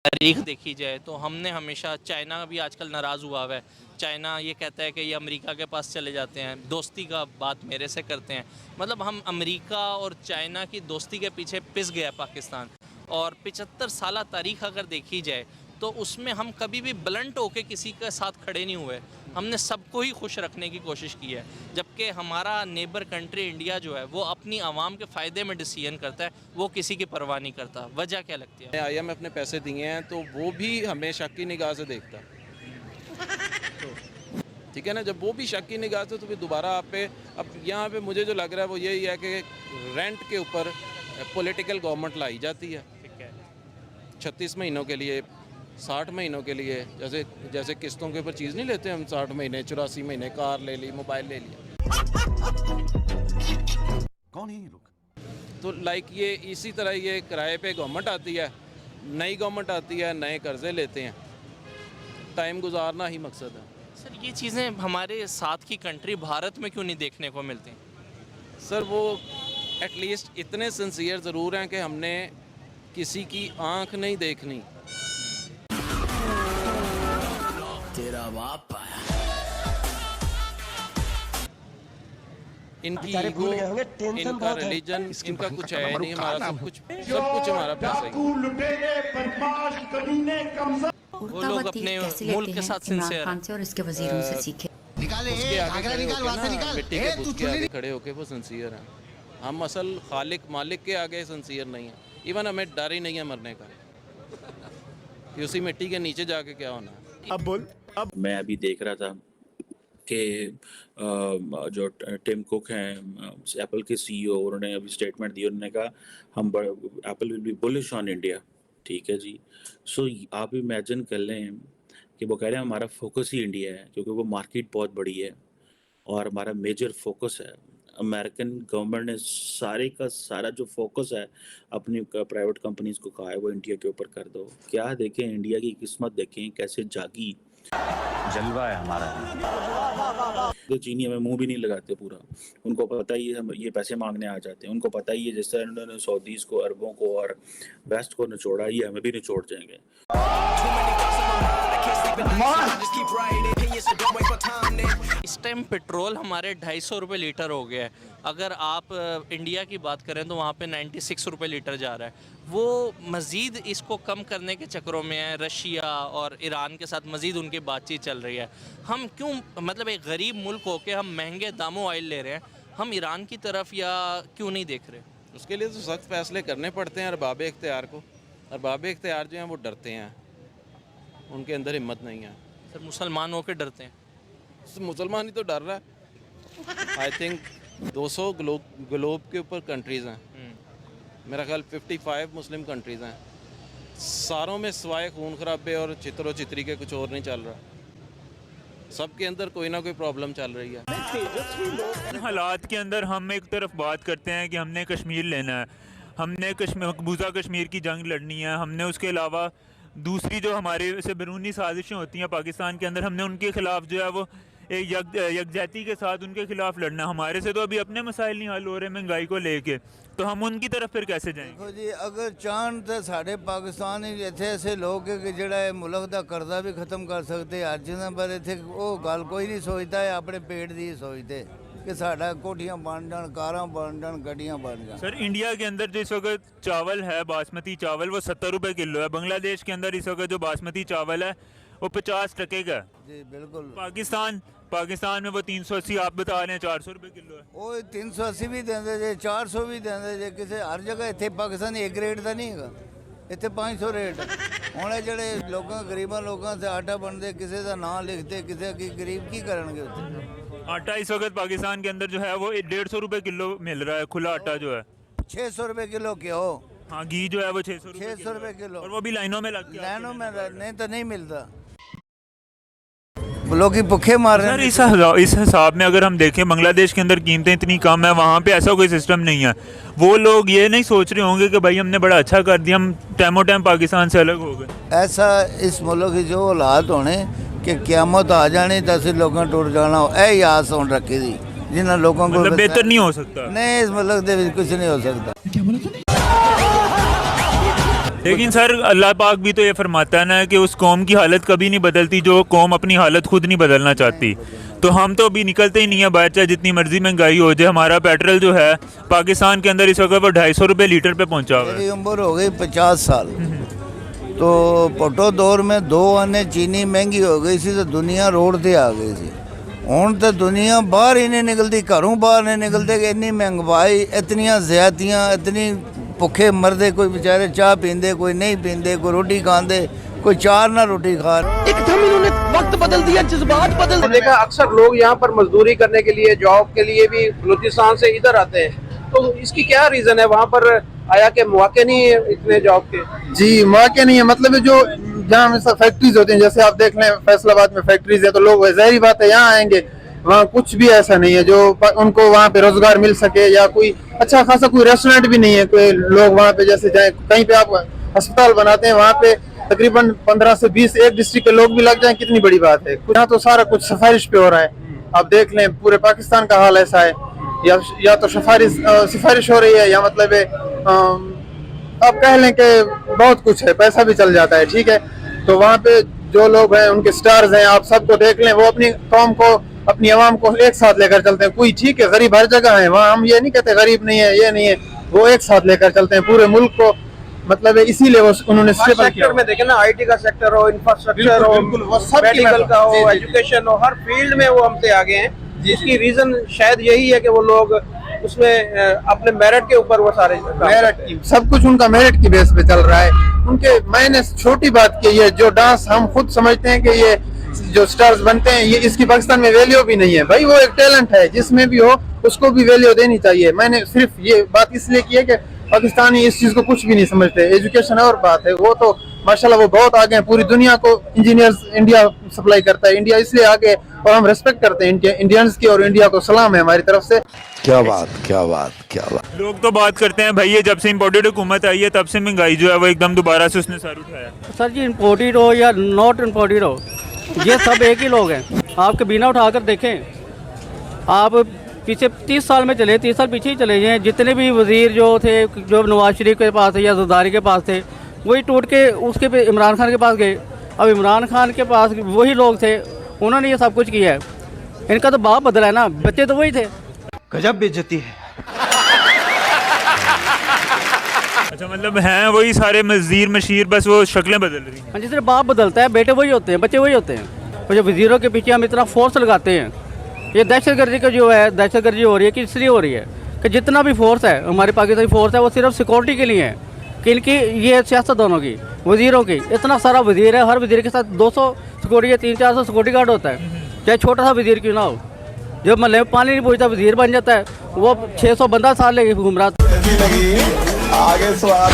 तारीख देखी जाए तो हमने हमेशा, चाइना भी आजकल नाराज़ हुआ है। चाइना ये कहता है कि ये अमेरिका के पास चले जाते हैं, दोस्ती का बात मेरे से करते हैं। मतलब हम अमेरिका और चाइना की दोस्ती के पीछे पिस गया पाकिस्तान। और 75 साल तारीख अगर देखी जाए तो उसमें हम कभी भी ब्लंट होके किसी के साथ खड़े नहीं हुए। हमने सबको ही खुश रखने की कोशिश की है, जबकि हमारा नेबर कंट्री इंडिया जो है वो अपनी आवाम के फ़ायदे में डिसीजन करता है, वो किसी की परवाह नहीं करता। वजह क्या लगती है? IMF ने पैसे दिए हैं तो वो भी हमें शक की निगाह से देखता, ठीक है ना। जब वो भी शक की निगाह से, तो फिर दोबारा आप पे, अब यहाँ पे मुझे जो लग रहा है वो यही है कि रेंट के ऊपर पॉलिटिकल गवर्नमेंट लाई जाती है। ठीक है। 36 महीनों के लिए, 60 महीनों के लिए, जैसे जैसे किस्तों के ऊपर चीज़ नहीं लेते हम, 60 महीने 84 महीने, कार ले ली, मोबाइल ले लिया। कौन है ये लोग? तो लाइक ये इसी तरह ये किराए पे गवर्नमेंट आती है, नई गवर्नमेंट आती है, नए कर्जे लेते हैं, टाइम गुजारना ही मकसद है। सर ये चीज़ें हमारे साथ की कंट्री भारत में क्यों नहीं देखने को मिलती? सर वो एटलीस्ट इतने सिंसियर ज़रूर हैं कि हमने किसी की आंख नहीं देखनी। तेरा बाप आया। इनकी ईगो, इनका रिलीजन, इनका कुछ है नहीं, हमारा सब कुछ हमारा पैसा ही। वो लोग अपने मुल्क के साथ सिंसियर हैं। से और इसके वजीरों से सीखे। उसके आगे खड़े होके ना, मिट्टी के बुत के आगे खड़े होके वो सिंसियर हैं। हम असल खालिक मालिक के आगे सिंसियर नहीं हैं। इवन हमें डर ही नहीं है मरने का कि उसी मिट्टी के नीचे जाके क्या होना है। अब बोल। अब मैं अभी देख रहा था कि जो टिम कुक हैं एप्पल के CEO, उन्होंने अभी स्टेटमेंट दी। उन्होंने कहा हम Apple will be bullish on India. ठीक है जी। सो आप इमेजिन कर लें कि वो कह रहे हैं हमारा फोकस ही इंडिया है, क्योंकि वो मार्केट बहुत बड़ी है और हमारा मेजर फोकस है। अमेरिकन गवर्नमेंट ने सारे का सारा जो फोकस है अपनी प्राइवेट कंपनीज को कहा है वो इंडिया के ऊपर कर दो। क्या देखें, इंडिया की किस्मत देखें कैसे जागी। जलवा है हमारा। तो चीनी हमें मुंह भी नहीं लगाते पूरा। उनको पता ही है हम ये पैसे मांगने आ जाते हैं। उनको पता ही है जिस तरह उन्होंने सऊदीज को, अरबों को और वेस्ट को निचोड़ा, ये हमें भी निचोड़ जाएंगे। इस टाइम पेट्रोल हमारे 250 रुपये लीटर हो गया है। अगर आप इंडिया की बात करें तो वहाँ पे 96 रुपये लीटर जा रहा है। वो मज़ीद इसको कम करने के चक्करों में है। रशिया और ईरान के साथ मज़ीद उनकी बातचीत चल रही है। हम क्यों, मतलब एक गरीब मुल्क होकर हम महंगे दामों ऑयल ले रहे हैं, हम ईरान की तरफ या क्यों नहीं देख रहे? उसके लिए तो सख्त फैसले करने पड़ते हैं अरबाब इख्तियार को। अरबाब इख्तियार जो हैं वो डरते हैं, उनके अंदर हिम्मत नहीं है। सर मुसलमान होकर डरते हैं? मुसलमान ही तो डर रहा है। आई थिंक 200 ग्लोब के ऊपर कंट्रीज़ हैं, मेरा ख्याल 55 मुस्लिम कंट्रीज़ हैं। सारों में सिवाय खून खराबे और चित्रो चित्री के कुछ और नहीं चल रहा। सबके अंदर कोई ना कोई प्रॉब्लम चल रही है। हालात के अंदर हम एक तरफ बात करते हैं कि हमने कश्मीर लेना है, हमने मकबूजा कश्मीर की जंग लड़नी है, हमने उसके अलावा दूसरी जो हमारे से बैरूनी साजिशें होती हैं पाकिस्तान के अंदर, हमने उनके ख़िलाफ़ जो है वो एक यकजहती के साथ उनके खिलाफ लड़ना। हमारे से तो अभी अपने मसाइल नहीं हल हो रहे महंगाई को लेके, तो हम उनकी तरफ फिर कैसे जाएंगे? देखो जी, अगर चाहन तो साढ़े पाकिस्तान इतने ऐसे लोग है कि जोड़ा मुल्क का कर्जा भी खत्म कर सकते हर चीज़, पर इतने वो गल कोई नहीं सोचता है, अपने पेट की सोचते कि साढ़ा कोठियाँ बन जान, कारां बन जान, गड्डियाँ बन जान। सर इंडिया के अंदर जो इस वक्त चावल है, बासमती चावल, वो 70 रुपये किलो है। बांग्लादेश के अंदर इस वक्त जो बासमती चावल है वो 50% का। जी बिल्कुल। पाकिस्तान में वो 380, आप बता रहे हैं 400 रुपये किलो है। वो 380 भी देंगे जे, 400 भी देंगे जे, किसी हर जगह इतने पाकिस्तान एक रेट का नहीं है, इतने 500 रेट हूँ। जोड़े लोगों गरीबों लोगों से आटा बनते, किसी का नाम लिखते, किसी की गरीब की करेंगे उत्थे। आटा इस वक्त पाकिस्तान के अंदर जो है वो 150 रुपये किलो मिल रहा है, खुला आटा जो है 600 रुपये किलो क्यों? हाँ, घी जो है वो 600 रुपये किलो, और वो भी लाइनों में लग लाइनों में नहीं तो नहीं मिलता, लोग भूखे मार रहे हैं। सर इस हिसाब में अगर हम देखें बांग्लादेश के अंदर कीमतें इतनी कम है, वहाँ पे ऐसा कोई सिस्टम नहीं है। वो लोग ये नहीं सोच रहे होंगे कि भाई हमने बड़ा अच्छा कर दिया, हम टाइमो टाइम पाकिस्तान से अलग हो गए। ऐसा इस मुल्क की जो हालात होने कि क़यामत आ जानी तो असं लोगों टुर जाना, यही आस होने रखी थी जिन्हें लोगों को। मतलब बेहतर नहीं हो सकता? नहीं, इस मुल्क के कुछ नहीं हो सकता। लेकिन सर अल्लाह पाक भी तो ये फरमाता है ना कि उस कौम की हालत कभी नहीं बदलती जो कौम अपनी हालत खुद नहीं बदलना चाहती। तो हम तो अभी निकलते ही नहीं है बाहर, चाहे जितनी मर्जी महंगाई हो जाए। हमारा पेट्रोल जो है पाकिस्तान के अंदर इस वक्त वो 250 रुपये लीटर पे पहुंचा हुआ है। मेरी उम्र हो गई 50 साल, तो पटो दौर में 2 आने चीनी महंगी हो गई सी तो दुनिया रोड ते आ गई सी। ਹੁਣ तो दुनिया बाहर ही नहीं निकलती, घरों बाहर नहीं निकलते कि इतनी महंगाई, इतनियां ज़्यादतियां, इतनी भुखे मरदे, कोई बेचारे चाह पींदे, कोई नहीं पींदे, कोई रोटी खाते, कोई चार ना रोटी खा। एकदम इन्होंने वक्त बदल दिया, जज्बात बदल दिया। देखा अक्सर लोग यहाँ पर मजदूरी करने के लिए, जॉब के लिए भी बलूचिस्तान से इधर आते हैं, तो इसकी क्या रीजन है? वहाँ पर आया के मौके नहीं है इतने जॉब के? जी मौके नहीं है, मतलब जो जहाँ फैक्ट्रीज होती हैं, जैसे आप देख लें फैसलाबाद में फैक्ट्रीज है, तो लोग ज़ाहिर बात है यहाँ आएंगे। वहाँ कुछ भी ऐसा नहीं है जो उनको वहाँ पे रोजगार मिल सके, या कोई अच्छा खासा कोई रेस्टोरेंट भी नहीं है। कोई लोग वहाँ पे जैसे जाए, कहीं पे आप अस्पताल बनाते हैं, वहाँ पे तकरीबन 15 से 20 एक डिस्ट्रिक्ट के लोग भी लग जाएं, कितनी बड़ी बात है। यहाँ तो सारा कुछ सिफारिश पे हो रहा है। आप देख लें पूरे पाकिस्तान का हाल ऐसा है, या तो सिफारिश हो रही है, या मतलब आप कह लें कि बहुत कुछ है, पैसा भी चल जाता है, ठीक है। तो वहाँ पे जो लोग हैं उनके स्टार्स हैं, आप सबको देख लें, वो अपनी कौम को, अपनी आवाम को एक साथ लेकर चलते हैं। कोई ठीक है गरीब हर जगह है, वहाँ हम ये नहीं कहते गरीब नहीं है, ये नहीं है, वो एक साथ लेकर चलते हैं पूरे मुल्क को। मतलब इसीलिए वो उन्होंने सेक्टर में देखें ना, आईटी का सेक्टर हो, इंफ्रास्ट्रक्चर हो, मेडिकल का हो, एजुकेशन हो, हर फील्ड में वो हमसे आगे हैं। जिसकी रीजन शायद यही है कि वो लोग उसमें अपने मेरिट के ऊपर वो सारे मेरिट, सब कुछ उनका मेरिट की बेस पे चल रहा है। उनके मैंने छोटी बात की, ये जो डांस हम खुद समझते हैं कि ये जो स्टार्स बनते हैं, ये इसकी पाकिस्तान में वैल्यू भी नहीं है। भाई वो एक टैलेंट है, जिसमें भी हो उसको भी वैल्यू देनी चाहिए। मैंने सिर्फ ये बात इसलिए की है कि पाकिस्तानी इस चीज को कुछ भी नहीं समझते। एजुकेशन और बात है, वो तो माशाल्लाह वो बहुत आगे हैं। पूरी दुनिया को इंजीनियर्स इंडिया सप्लाई करता है, इंडिया इसलिए आगे, और हम रेस्पेक्ट करते हैं इंडियंस की, और इंडिया को सलाम है हमारी तरफ से। क्या बात, क्या बात, क्या बात। लोग तो बात करते हैं भाई ये जब से इम्पोर्टेड हुकूमत आई है तब से महंगाई जो है वो एकदम दोबारा से उसने सर उठाया। सर जी इम्पोर्टेड हो या नॉट इम्पोर्टेड हो, ये सब एक ही लोग हैं। आप कबीना उठाकर देखें, आप पीछे 30 साल में चले, 30 साल पीछे ही चले जाएँ, जितने भी वज़ीर जो थे, जो नवाज शरीफ के पास थे या ज़रदारी के पास थे, वही टूट के उसके पे इमरान खान के पास गए। अब इमरान खान के पास वही लोग थे, उन्होंने ये सब कुछ किया है। इनका तो बाप बदला है ना, बच्चे तो वही थे। गजब बेइज्जती है। अच्छा मतलब हैं वही सारे वज़ीर मशीर, बस वो शक्लें बदल रही हैं। हाँ, जिससे बाप बदलता है, बेटे वही होते हैं, बच्चे वही होते हैं। और जो वज़ीरों के पीछे हम इतना फोर्स लगाते हैं, ये दहशतगर्दी का जो है, दहशतगर्दी हो रही है कि इसलिए हो रही है कि जितना भी फोर्स है हमारी पाकिस्तानी फोर्स है, वो सिर्फ सिक्योरिटी के लिए है। कि इनकी ये सियासत दोनों की, वज़ीरों की, इतना सारा वज़ीर है, हर वज़ीर के साथ 200 सिक्योरिटी या 300-400 सिक्योरिटी गार्ड होता है, चाहे छोटा सा वज़ीर क्यों ना हो। जब महल्ले में पानी नहीं पहुँचता, वज़ीर बन जाता है, वो 600 बंदा साथ लेके घूम रहा था। आगे स्वाद